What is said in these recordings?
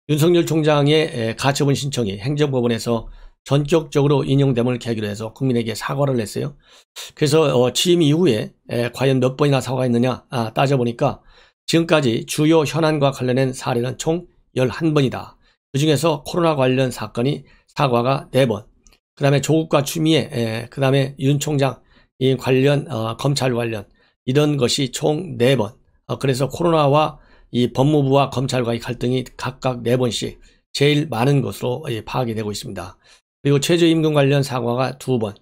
윤석열 총장의 가처분 신청이 행정법원에서 전격적으로 인용됨을 계기로 해서 국민에게 사과를 했어요. 그래서 취임 이후에 과연 몇 번이나 사과했느냐 따져보니까 지금까지 주요 현안과 관련된 사례는 총 11번이다. 그중에서 코로나 관련 사건이 사과가 4번, 그 다음에 조국과 추미애, 그 다음에 윤 총장 이 관련 검찰 관련 이런 것이 총 4번. 그래서 코로나와 이 법무부와 검찰과의 갈등이 각각 4번씩 제일 많은 것으로 파악이 되고 있습니다. 그리고 최저임금 관련 사과가 2번,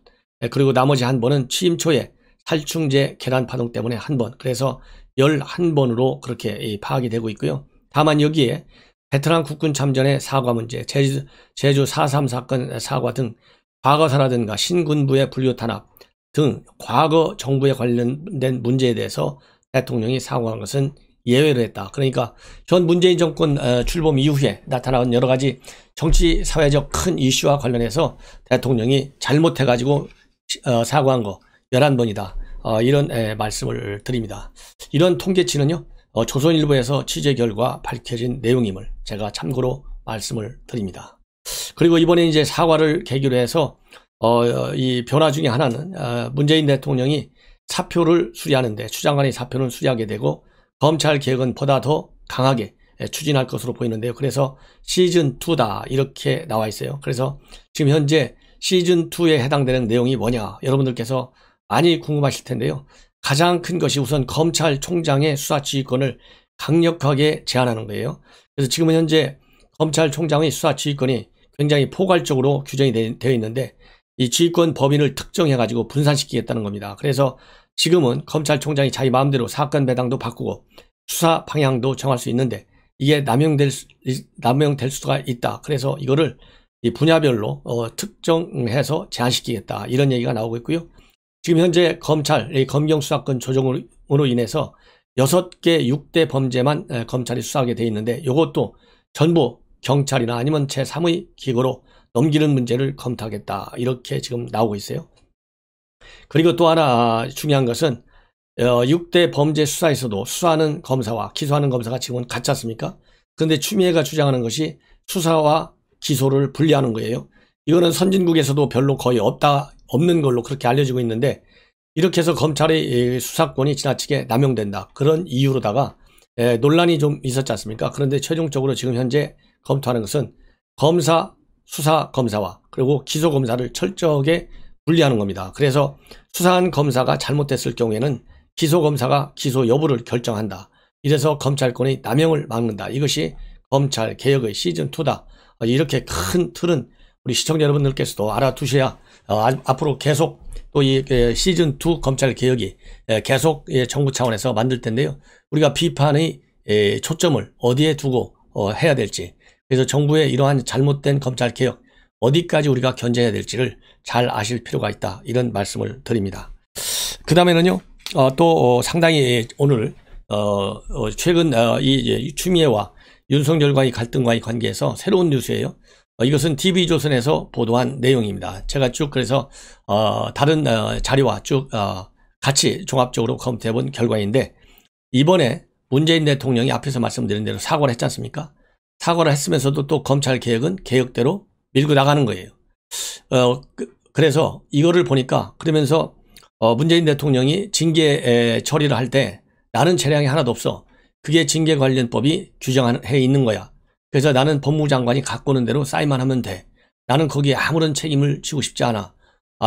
그리고 나머지 1번은 취임 초에 살충제 계란 파동 때문에 1번, 그래서 11번으로 그렇게 파악이 되고 있고요. 다만 여기에 베트남 국군 참전의 사과 문제, 제주 4.3 사건 사과 등 과거사라든가 신군부의 분류 탄압 등 과거 정부에 관련된 문제에 대해서 대통령이 사과한 것은 예외로 했다. 그러니까 현 문재인 정권 출범 이후에 나타난 여러 가지 정치 사회적 큰 이슈와 관련해서 대통령이 잘못해가지고 사과한 거 11번이다. 이런 말씀을 드립니다. 이런 통계치는요, 조선일보에서 취재 결과 밝혀진 내용임을 제가 참고로 말씀을 드립니다. 그리고 이번에 이제 사과를 계기로 해서 이 변화 중에 하나는 문재인 대통령이 사표를 수리하는데 추장관의 사표는 수리하게 되고 검찰 개혁은 보다 더 강하게 추진할 것으로 보이는데요. 그래서 시즌2다 이렇게 나와 있어요. 그래서 지금 현재 시즌2에 해당되는 내용이 뭐냐 여러분들께서 많이 궁금하실 텐데요. 가장 큰 것이 우선 검찰총장의 수사지휘권을 강력하게 제한하는 거예요. 그래서 지금은 현재 검찰총장의 수사지휘권이 굉장히 포괄적으로 규정이 되어 있는데 이 지휘권 범인을 특정해가지고 분산시키겠다는 겁니다. 그래서 지금은 검찰총장이 자기 마음대로 사건 배당도 바꾸고 수사 방향도 정할 수 있는데 이게 남용될 수가 있다. 그래서 이거를 이 분야별로 특정해서 제한시키겠다. 이런 얘기가 나오고 있고요. 지금 현재 검찰 검경수사권 조정으로 인해서 6개 6대 범죄만 검찰이 수사하게 되어 있는데 이것도 전부 경찰이나 아니면 제3의 기구로 넘기는 문제를 검토하겠다. 이렇게 지금 나오고 있어요. 그리고 또 하나 중요한 것은 6대 범죄 수사에서도 수사하는 검사와 기소하는 검사가 지금은 같지 않습니까? 그런데 추미애가 주장하는 것이 수사와 기소를 분리하는 거예요. 이거는 선진국에서도 별로 거의 없는 걸로 그렇게 알려지고 있는데 이렇게 해서 검찰의 수사권이 지나치게 남용된다. 그런 이유로다가 논란이 좀 있었지 않습니까? 그런데 최종적으로 지금 현재 검토하는 것은 검사, 수사 검사와 그리고 기소 검사를 철저하게 분리하는 겁니다. 그래서 수사한 검사가 잘못됐을 경우에는 기소 검사가 기소 여부를 결정한다. 이래서 검찰권의 남용을 막는다. 이것이 검찰 개혁의 시즌2다. 이렇게 큰 틀은 우리 시청자 여러분들께서도 알아두셔야 앞으로 계속 또 이 시즌2 검찰 개혁이 계속 정부 차원에서 만들 텐데요. 우리가 비판의 초점을 어디에 두고 해야 될지, 그래서 정부의 이러한 잘못된 검찰 개혁 어디까지 우리가 견제해야 될지를 잘 아실 필요가 있다. 이런 말씀을 드립니다. 그 다음에는요, 또 상당히 오늘 최근 이 추미애와 윤석열과의 갈등과의 관계에서 새로운 뉴스예요. 이것은 TV조선에서 보도한 내용입니다. 제가 쭉 그래서 다른 자료와 쭉 같이 종합적으로 검토해 본 결과인데, 이번에 문재인 대통령이 앞에서 말씀드린 대로 사과를 했지 않습니까? 사과를 했으면서도 또 검찰 개혁은 개혁대로 밀고 나가는 거예요. 그래서 이거를 보니까 그러면서 문재인 대통령이 징계 처리를 할 때 나는 재량이 하나도 없어. 그게 징계 관련법이 규정해 있는 거야. 그래서 나는 법무부 장관이 갖고 오는 대로 사인만 하면 돼. 나는 거기에 아무런 책임을 지고 싶지 않아.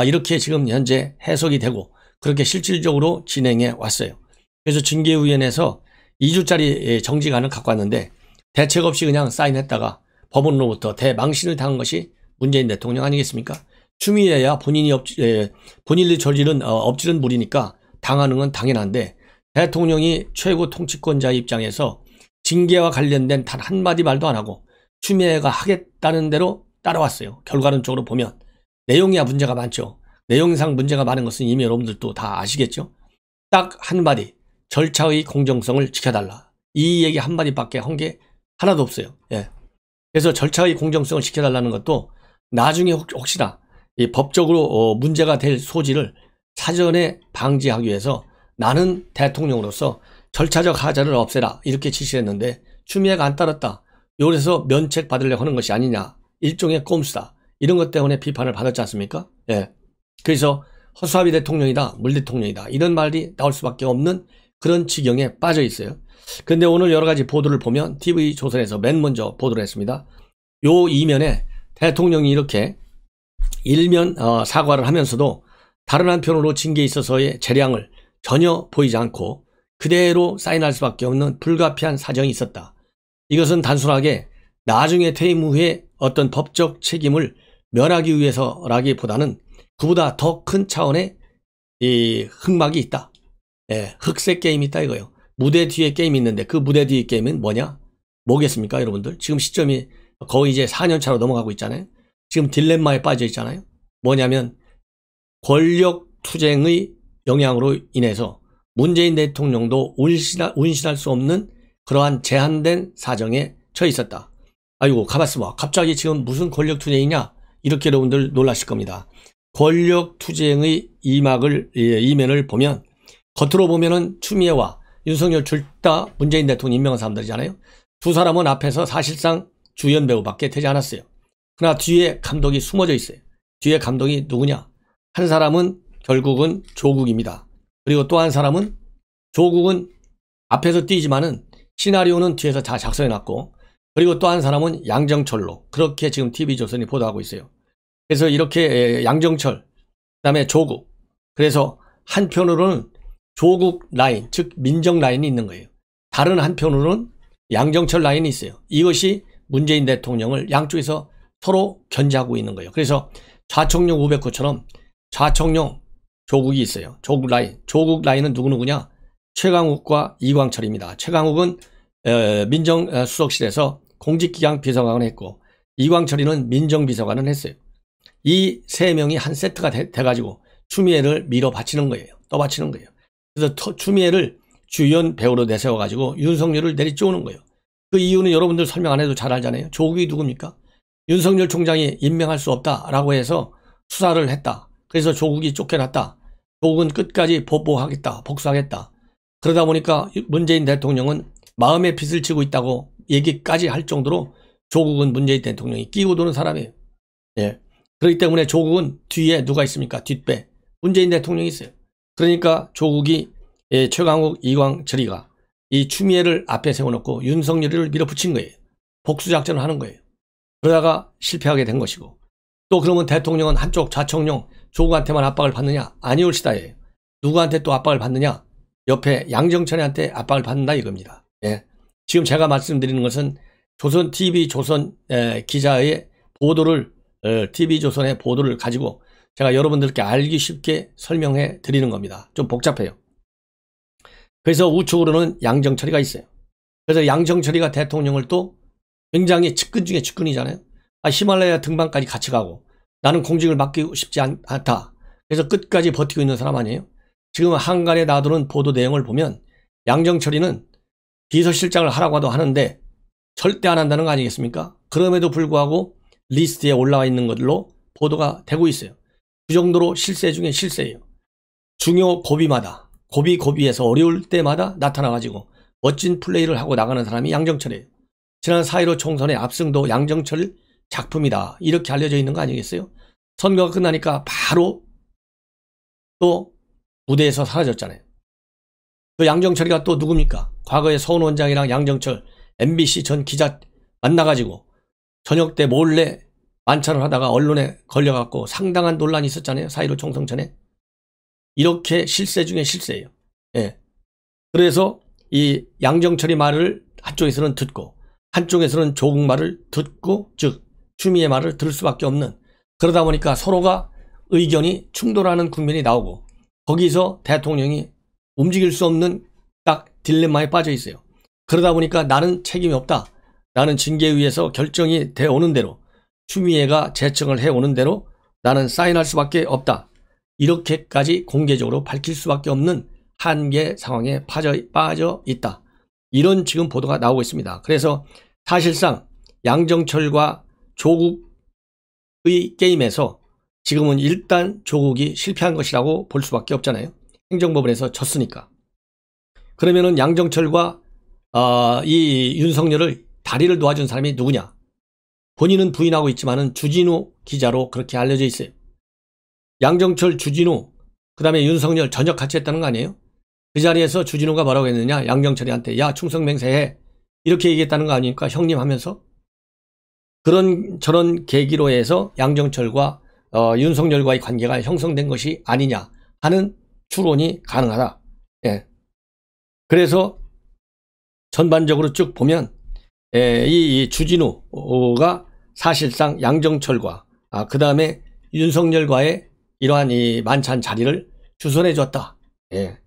이렇게 지금 현재 해석이 되고 그렇게 실질적으로 진행해 왔어요. 그래서 징계위원회에서 2주짜리 정지간을 갖고 왔는데 대책 없이 그냥 사인했다가 법원으로부터 대망신을 당한 것이 문재인 대통령 아니겠습니까? 추미애야 본인이 저지른 엎지른 물이니까 당하는 건 당연한데, 대통령이 최고 통치권자의 입장에서 징계와 관련된 단 한마디 말도 안 하고 추미애가 하겠다는 대로 따라왔어요. 결과론적으로 보면 내용이야 문제가 많죠. 내용상 문제가 많은 것은 이미 여러분들도 다 아시겠죠. 딱 한마디, 절차의 공정성을 지켜달라. 이 얘기 한마디밖에 한 게 하나도 없어요. 예. 그래서 절차의 공정성을 지켜달라는 것도 나중에 혹시나 이 법적으로 문제가 될 소지를 사전에 방지하기 위해서 나는 대통령으로서 절차적 하자를 없애라 이렇게 지시했는데 추미애가 안 따랐다. 요래서 면책 받으려고 하는 것이 아니냐. 일종의 꼼수다. 이런 것 때문에 비판을 받았지 않습니까? 예. 그래서 허수아비 대통령이다, 물 대통령이다, 이런 말이 나올 수밖에 없는 그런 지경에 빠져 있어요. 근데 오늘 여러 가지 보도를 보면 TV조선에서 맨 먼저 보도를 했습니다. 요 이면에 대통령이 이렇게 일면 사과를 하면서도 다른 한편으로 징계에 있어서의 재량을 전혀 보이지 않고 그대로 사인할 수밖에 없는 불가피한 사정이 있었다. 이것은 단순하게 나중에 퇴임 후에 어떤 법적 책임을 면하기 위해서라기보다는 그보다 더 큰 차원의 이 흑막이 있다. 예, 흑색 게임이 있다 이거예요. 무대 뒤에 게임이 있는데 그 무대 뒤의 게임은 뭐냐? 뭐겠습니까 여러분들? 지금 시점이 거의 이제 4년 차로 넘어가고 있잖아요. 지금 딜레마에 빠져 있잖아요. 뭐냐면 권력 투쟁의 영향으로 인해서 문재인 대통령도 운신할 수 없는 그러한 제한된 사정에 처해 있었다. 아이고 가만있어 봐. 갑자기 지금 무슨 권력 투쟁이냐? 이렇게 여러분들 놀라실 겁니다. 권력 투쟁의 이면을 보면 겉으로 보면은 추미애와 윤석열 둘 다 문재인 대통령 임명한 사람들이잖아요. 두 사람은 앞에서 사실상 주연 배우밖에 되지 않았어요. 그러나 뒤에 감독이 숨어져 있어요. 뒤에 감독이 누구냐? 한 사람은 결국은 조국입니다. 그리고 또 한 사람은 조국은 앞에서 뛰지만은 시나리오는 뒤에서 다 작성해놨고, 그리고 또 한 사람은 양정철로, 그렇게 지금 TV조선이 보도하고 있어요. 그래서 이렇게 양정철, 그다음에 조국, 그래서 한편으로는 조국 라인, 즉 민정 라인이 있는 거예요. 다른 한편으로는 양정철 라인이 있어요. 이것이 문재인 대통령을 양쪽에서 서로 견제하고 있는 거예요. 그래서 좌청룡 500호처럼 좌청룡 조국이 있어요. 조국 라인. 조국 라인은 누구냐? 최강욱과 이광철입니다. 최강욱은 민정수석실에서 공직기강 비서관을 했고, 이광철이는 민정비서관을 했어요. 이 세 명이 한 세트가 돼가지고 추미애를 밀어 바치는 거예요. 떠받치는 거예요. 그래서 추미애를 주연 배우로 내세워가지고 윤석열을 내리쫓는 거예요. 그 이유는 여러분들 설명 안 해도 잘 알잖아요. 조국이 누굽니까? 윤석열 총장이 임명할 수 없다라고 해서 수사를 했다. 그래서 조국이 쫓겨났다. 조국은 끝까지 보복하겠다, 복수하겠다. 그러다 보니까 문재인 대통령은 마음에 빚을 지고 있다고 얘기까지 할 정도로 조국은 문재인 대통령이 끼고 도는 사람이에요. 예. 그렇기 때문에 조국은 뒤에 누가 있습니까? 뒷배. 문재인 대통령이 있어요. 그러니까 조국이 최강욱, 이광철이가 이 추미애를 앞에 세워놓고 윤석열을 밀어붙인 거예요. 복수작전을 하는 거예요. 그러다가 실패하게 된 것이고, 또 그러면 대통령은 한쪽 좌청룡 조국한테만 압박을 받느냐? 아니올시다예요. 누구한테 또 압박을 받느냐? 옆에 양정철한테 압박을 받는다 이겁니다. 예. 지금 제가 말씀드리는 것은 조선 TV 조선 기자의 보도를 TV조선의 보도를 가지고 제가 여러분들께 알기 쉽게 설명해 드리는 겁니다. 좀 복잡해요. 그래서 우측으로는 양정철이가 있어요. 그래서 양정철이가 대통령을 또 굉장히 측근 중에 측근이잖아요. 히말라야 등반까지 같이 가고 나는 공직을 맡기고 싶지 않다. 그래서 끝까지 버티고 있는 사람 아니에요. 지금 한간에 놔두는 보도 내용을 보면 양정철이는 비서실장을 하라고도 하는데 절대 안 한다는 거 아니겠습니까? 그럼에도 불구하고 리스트에 올라와 있는 것들로 보도가 되고 있어요. 그 정도로 실세 중에 실세예요. 중요 고비마다 고비에서 어려울 때마다 나타나가지고 멋진 플레이를 하고 나가는 사람이 양정철이에요. 지난 4.15 총선의 압승도 양정철 작품이다 이렇게 알려져 있는 거 아니겠어요? 선거가 끝나니까 바로 또 무대에서 사라졌잖아요. 그 양정철이가 또 누굽니까? 과거에 서훈 원장이랑 양정철 MBC 전 기자 만나가지고 저녁 때 몰래 만찬을 하다가 언론에 걸려갖고 상당한 논란이 있었잖아요. 4.15 총선 전에. 이렇게 실세 중에 실세예요. 예. 그래서 이 양정철이 말을 한쪽에서는 듣고 한쪽에서는 조국 말을 듣고, 즉 추미애 말을 들을 수밖에 없는, 그러다 보니까 서로가 의견이 충돌하는 국면이 나오고 거기서 대통령이 움직일 수 없는 딱 딜레마에 빠져 있어요. 그러다 보니까 나는 책임이 없다. 나는 징계위에서 결정이 돼 오는 대로, 추미애가 제청을 해오는 대로 나는 사인할 수밖에 없다. 이렇게까지 공개적으로 밝힐 수밖에 없는 한계 상황에 빠져 있다. 이런 지금 보도가 나오고 있습니다. 그래서 사실상 양정철과 조국의 게임에서 지금은 일단 조국이 실패한 것이라고 볼 수밖에 없잖아요. 행정법원에서 졌으니까. 그러면은 양정철과 이 윤석열을 다리를 놓아준 사람이 누구냐? 본인은 부인하고 있지만은 주진우 기자로 그렇게 알려져 있어요. 양정철, 주진우, 그 다음에 윤석열 전역 같이 했다는 거 아니에요? 그 자리에서 주진우가 뭐라고 했느냐? 양정철이한테 야 충성맹세해 이렇게 얘기했다는 거 아닙니까? 형님 하면서. 저런 계기로 해서 양정철과 윤석열과의 관계가 형성된 것이 아니냐 하는 추론이 가능하다. 예. 그래서 전반적으로 쭉 보면 이 주진우가 사실상 양정철과 그 다음에 윤석열과의 이러한 이 만찬 자리를 주선해 줬다. 예.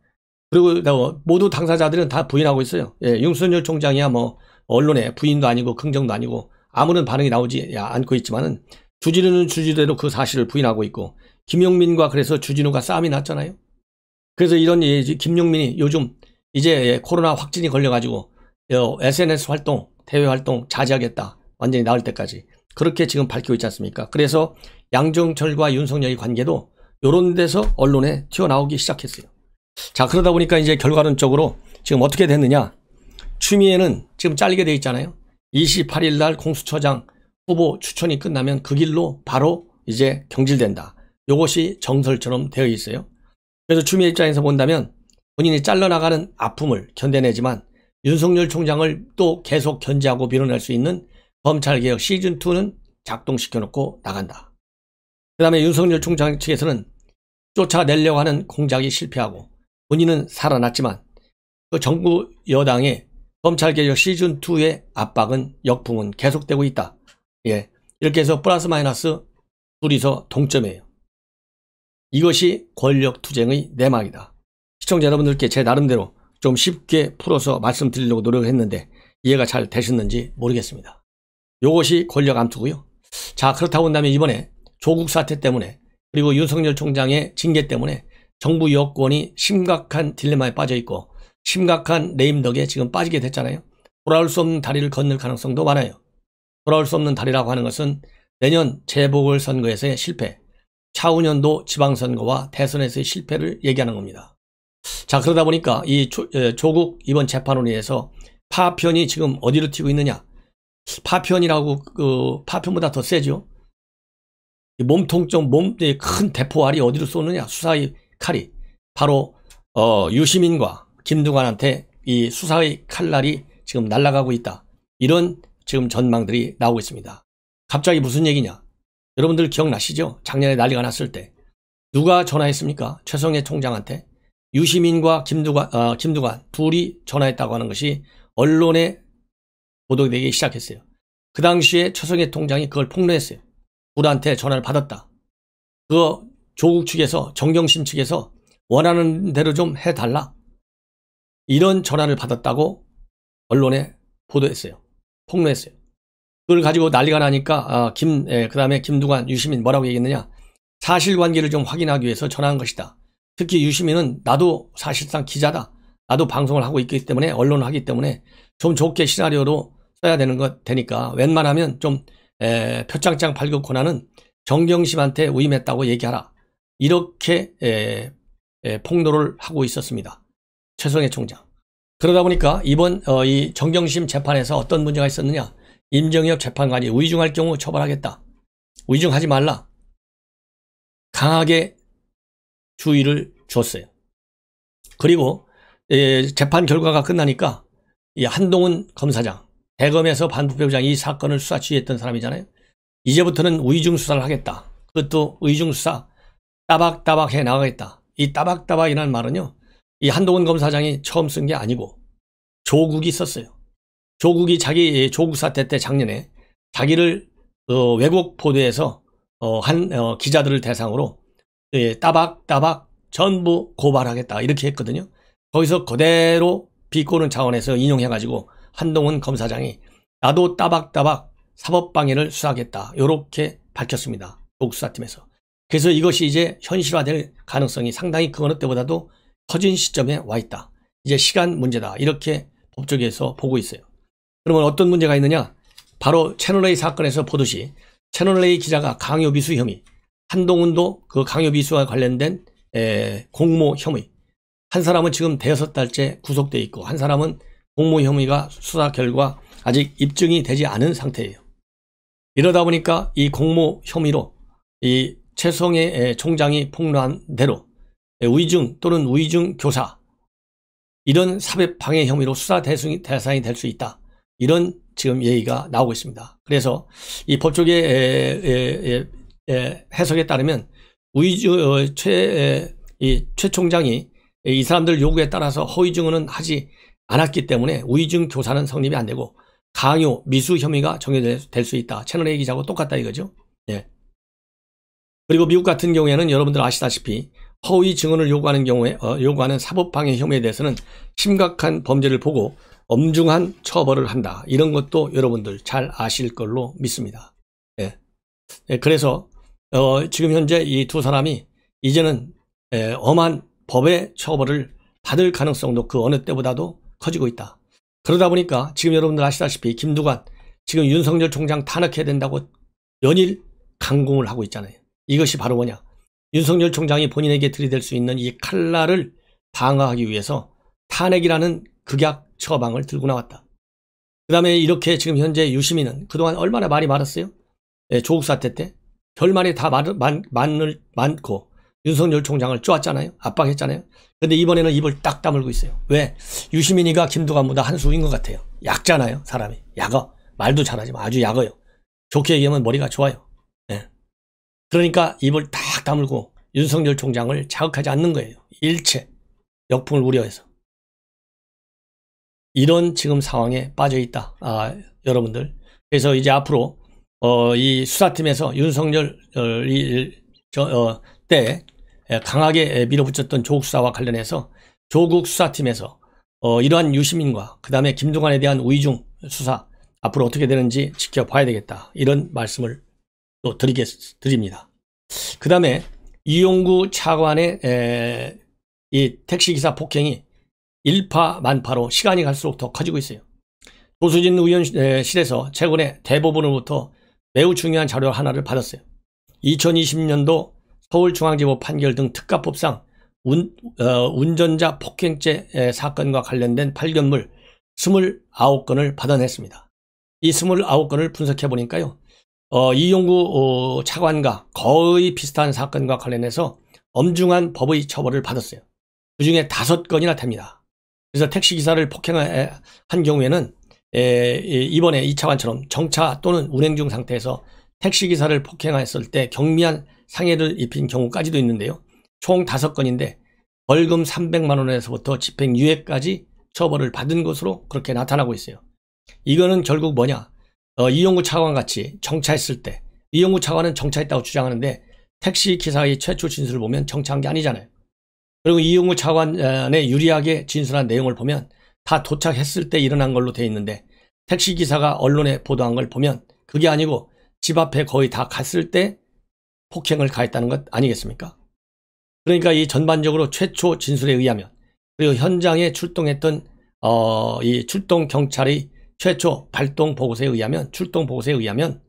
그리고 모두 당사자들은 다 부인하고 있어요. 예. 윤석열 총장이야 뭐 언론에 부인도 아니고 긍정도 아니고 아무런 반응이 나오지 않고 있지만은 주진우는 주지대로 그 사실을 부인하고 있고 김용민과 그래서 주진우가 싸움이 났잖아요. 그래서 이런 김용민이 요즘 이제 코로나 확진이 걸려가지고 SNS 활동, 대외 활동 자제하겠다. 완전히 나을 때까지. 그렇게 지금 밝히고 있지 않습니까? 그래서 양정철과 윤석열의 관계도 이런 데서 언론에 튀어나오기 시작했어요. 자, 그러다 보니까 이제 결과론적으로 지금 어떻게 됐느냐. 추미애는 지금 잘리게 돼 있잖아요. 28일 날 공수처장 후보 추천이 끝나면 그 길로 바로 이제 경질된다. 이것이 정설처럼 되어 있어요. 그래서 추미애 입장에서 본다면 본인이 잘려나가는 아픔을 견뎌내지만 윤석열 총장을 또 계속 견제하고 밀어낼 수 있는 검찰개혁 시즌2는 작동시켜놓고 나간다. 그 다음에 윤석열 총장 측에서는 쫓아내려고 하는 공작이 실패하고 본인은 살아났지만 그 정부 여당의 검찰개혁 시즌2의 압박은 역풍은 계속되고 있다. 예, 이렇게 해서 플러스 마이너스 둘이서 동점이에요. 이것이 권력투쟁의 내막이다. 시청자 여러분들께 제 나름대로 좀 쉽게 풀어서 말씀드리려고 노력했는데 이해가 잘 되셨는지 모르겠습니다. 이것이 권력 암투고요. 자, 그렇다고 한다면 이번에 조국 사태 때문에 그리고 윤석열 총장의 징계 때문에 정부 여권이 심각한 딜레마에 빠져 있고 심각한 레임덕에 지금 빠지게 됐잖아요. 돌아올 수 없는 다리를 건널 가능성도 많아요. 돌아올 수 없는 다리라고 하는 것은 내년 재보궐선거에서의 실패, 차후년도 지방선거와 대선에서의 실패를 얘기하는 겁니다. 자, 그러다 보니까 이 조국 이번 재판으로 인해서 파편이 지금 어디로 튀고 있느냐. 파편이라고 파편보다 더 세죠. 몸통적 큰 대포알이 어디로 쏘느냐. 수사의 칼이 바로 유시민과 김두관한테 이 수사의 칼날이 지금 날아가고 있다. 이런 지금 전망들이 나오고 있습니다. 갑자기 무슨 얘기냐. 여러분들 기억나시죠? 작년에 난리가 났을 때 누가 전화했습니까? 최성해 총장한테 유시민과 김두관 둘이 전화했다고 하는 것이 언론에 보도되기 시작했어요. 그 당시에 최성해 총장이 그걸 폭로했어요. 둘한테 전화를 받았다. 그거 조국 측에서 정경심 측에서 원하는 대로 좀 해달라. 이런 전화를 받았다고 언론에 보도했어요. 폭로했어요. 그걸 가지고 난리가 나니까 그 다음에 김두관, 유시민 뭐라고 얘기했느냐. 사실관계를 좀 확인하기 위해서 전화한 것이다. 특히 유시민은 나도 사실상 기자다. 나도 방송을 하고 있기 때문에 언론을 하기 때문에 좀 좋게 시나리오로 써야 되니까 웬만하면 좀 표창장 발급 권한은 정경심한테 위임했다고 얘기하라. 이렇게 폭로를 하고 있었습니다. 최성해 총장. 그러다 보니까 이번 이 정경심 재판에서 어떤 문제가 있었느냐. 임정엽 재판관이 위중할 경우 처벌하겠다. 위중하지 말라. 강하게 주의를 줬어요. 그리고 재판 결과가 끝나니까 이 한동훈 검사장, 대검에서 반부패부장 이 사건을 수사 지휘했던 사람이잖아요. 이제부터는 위중 수사를 하겠다. 그것도 위중 수사 따박따박 해 나가겠다. 이 따박따박이라는 말은요. 이 한동훈 검사장이 처음 쓴 게 아니고 조국이 썼어요. 조국이 자기 조국 사태 때 작년에 자기를 외국 보도에서 한 기자들을 대상으로 따박따박 전부 고발하겠다 이렇게 했거든요. 거기서 그대로 비꼬는 차원에서 인용해가지고 한동훈 검사장이 나도 따박따박 사법방해를 수사하겠다 이렇게 밝혔습니다. 조국 수사팀에서. 그래서 이것이 이제 현실화될 가능성이 상당히 그 어느 때보다도 커진 시점에 와 있다. 이제 시간 문제다. 이렇게 법조계에서 보고 있어요. 그러면 어떤 문제가 있느냐? 바로 채널A 사건에서 보듯이 채널A 기자가 강요미수 혐의, 한동훈도 그 강요미수와 관련된 공모 혐의, 한 사람은 지금 5달째 구속돼 있고 한 사람은 공모 혐의가 수사 결과 아직 입증이 되지 않은 상태예요. 이러다 보니까 이 공모 혐의로 이 최성해 총장이 폭로한 대로 위증 또는 위증 교사 이런 사법 방해 혐의로 수사 대상이 될 수 있다. 이런 지금 얘기가 나오고 있습니다. 그래서 이 법조계 해석에 따르면 최 총장이 이 사람들 요구에 따라서 허위 증언은 하지 않았기 때문에 위증 교사는 성립이 안 되고 강요, 미수 혐의가 적용될 수 있다. 채널A 기자하고 똑같다 이거죠. 예. 그리고 미국 같은 경우에는 여러분들 아시다시피 허위 증언을 요구하는 경우에 요구하는 사법방해 혐의에 대해서는 심각한 범죄를 보고 엄중한 처벌을 한다. 이런 것도 여러분들 잘 아실 걸로 믿습니다. 예. 예, 그래서 지금 현재 이 두 사람이 이제는 엄한 법의 처벌을 받을 가능성도 그 어느 때보다도 커지고 있다. 그러다 보니까 지금 여러분들 아시다시피 김두관 지금 윤석열 총장 탄핵해야 된다고 연일 강공을 하고 있잖아요. 이것이 바로 뭐냐. 윤석열 총장이 본인에게 들이댈 수 있는 이 칼날을 방어하기 위해서 탄핵이라는 극약 처방을 들고 나왔다. 그 다음에 이렇게 지금 현재 유시민은 그동안 얼마나 말이 많았어요? 조국 사태 때 별말이 다 많고 윤석열 총장을 쪼았잖아요. 압박했잖아요. 근데 이번에는 입을 딱 다물고 있어요. 왜? 유시민이가 김두관보다 한 수인 것 같아요. 약잖아요. 사람이. 약어. 말도 잘하지만 아주 약어요. 좋게 얘기하면 머리가 좋아요. 네. 그러니까 입을 딱 다물고 윤석열 총장을 자극하지 않는 거예요. 일체 역풍을 우려해서. 이런 지금 상황에 빠져 있다. 여러분들. 그래서 이제 앞으로 이 수사팀에서 윤석열 때 강하게 밀어붙였던 조국 수사와 관련해서 조국 수사팀에서 이러한 유시민과 그 다음에 김두관에 대한 위중 수사 앞으로 어떻게 되는지 지켜봐야 되겠다. 이런 말씀을 또 드립니다. 그 다음에 이용구 차관의 이 택시기사 폭행이 일파만파로 시간이 갈수록 더 커지고 있어요. 조수진 의원실에서 최근에 대법원으로부터 매우 중요한 자료 하나를 받았어요. 2020년도 서울중앙지법 판결 등 특가법상 운전자 폭행죄 사건과 관련된 판결물 29건을 받아냈습니다. 이 29건을 분석해 보니까요. 이용구 차관과 거의 비슷한 사건과 관련해서 엄중한 법의 처벌을 받았어요. 그중에 5건이나 됩니다. 그래서 택시기사를 폭행한 경우에는 이번에 이 차관처럼 정차 또는 운행 중 상태에서 택시기사를 폭행했을 때 경미한 상해를 입힌 경우까지도 있는데요. 총 5건인데 벌금 300만 원에서부터 집행유예까지 처벌을 받은 것으로 그렇게 나타나고 있어요. 이거는 결국 뭐냐. 이용구 차관같이 정차했을 때 이용구 차관은 정차했다고 주장하는데 택시기사의 최초 진술을 보면 정차한 게 아니잖아요. 그리고 이용구 차관에 유리하게 진술한 내용을 보면 다 도착했을 때 일어난 걸로 되어 있는데 택시기사가 언론에 보도한 걸 보면 그게 아니고 집 앞에 거의 다 갔을 때 폭행을 가했다는 것 아니겠습니까? 그러니까 이 전반적으로 최초 진술에 의하면 그리고 현장에 출동했던 이 출동 경찰의 최초 출동 보고서에 의하면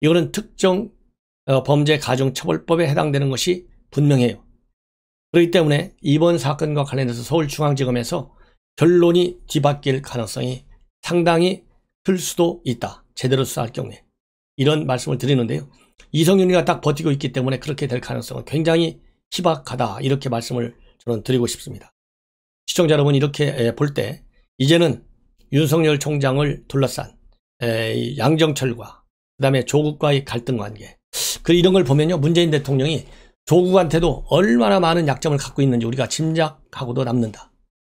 이거는 특정 범죄 가중처벌법에 해당되는 것이 분명해요. 그렇기 때문에 이번 사건과 관련해서 서울중앙지검에서 결론이 뒤바뀔 가능성이 상당히 클 수도 있다. 제대로 수사할 경우에. 이런 말씀을 드리는데요. 이성윤이가 딱 버티고 있기 때문에 그렇게 될 가능성은 굉장히 희박하다. 이렇게 말씀을 저는 드리고 싶습니다. 시청자 여러분 이렇게 볼 때 이제는 윤석열 총장을 둘러싼 양정철과 그 다음에 조국과의 갈등 관계 이런 걸 보면요. 문재인 대통령이 조국한테도 얼마나 많은 약점을 갖고 있는지 우리가 짐작하고도 남는다.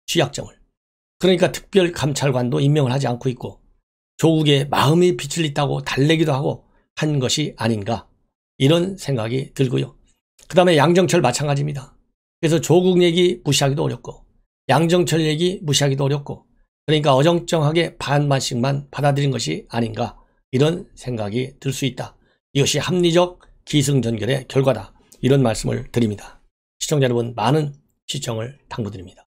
취약점을. 그러니까 특별감찰관도 임명을 하지 않고 있고 조국의 마음이 빛을 잇다고 달래기도 하고 한 것이 아닌가 이런 생각이 들고요. 그 다음에 양정철 마찬가지입니다. 그래서 조국 얘기 무시하기도 어렵고 양정철 얘기 무시하기도 어렵고 그러니까 어정쩡하게 반만씩만 받아들인 것이 아닌가 이런 생각이 들 수 있다. 이것이 합리적 기승전결의 결과다. 이런 말씀을 드립니다. 시청자 여러분 많은 시청을 당부드립니다.